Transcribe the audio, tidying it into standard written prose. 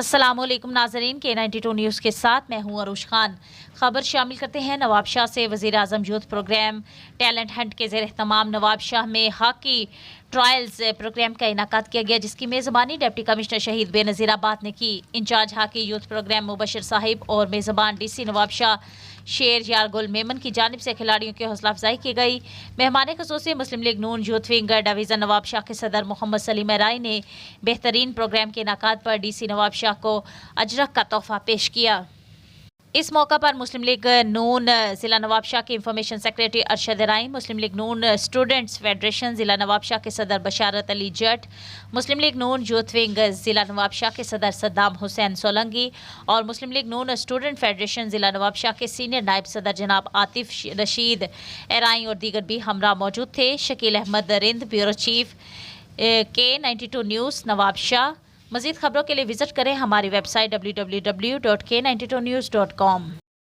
السلام علیکم ناظرین، K92 نیوز کے ساتھ میں ہوں عروش خان۔ خبر شامل کرتے ہیں نوابشاہ سے۔ وزیر اعظم یوتھ پروگرام ٹیلنٹ ہنٹ کے زیر اہتمام نوابشاہ میں ہاکی ٹرائلز پروگرام کا انعقاد کیا گیا، جس کی میزبانی ڈپٹی کمشنر شہید بیظیرآباد نے کی۔ انچارج ہاکی یوتھ پروگرام مبشر صاحب اور میزبان DC نوابشاہ شیر یار گل میمن کی جانب سے کھلاڑیوں کی حوصلہ افضائی کی گئی۔ مہمان خصوصی مسلم لیگ نون یوتھ ونگ ڈویژن نوابشاہ کے صدر محمد سلیم رائے نے بہترین پروگرام کے انعقاد پر DC نوابشاہ کو اجرک کا تحفہ پیش کیا۔ اس موقع پر مسلم لیگ نون ضلع نوابشاہ کے انفارمیشن سیکریٹری ارشد رائے، مسلم لیگ نون اسٹوڈنٹس فیڈریشن ضلع نوابشاہ کے صدر بشارت علی جٹ، مسلم لیگ نون یوتھ ونگ ضلع نوابشاہ کے صدر صدام حسین سولنگی اور مسلم لیگ نون اسٹوڈنٹ فیڈریشن ضلع نوابشاہ کے سینئر نائب صدر جناب عاطف رشید ایرائیں اور دیگر بھی ہمراہ موجود تھے۔ شکیل احمد رند، bureau chief K92 news Nawabshah. مزید خبروں کے لیے وزٹ کریں ہماری ویب سائٹ www.k92news.com۔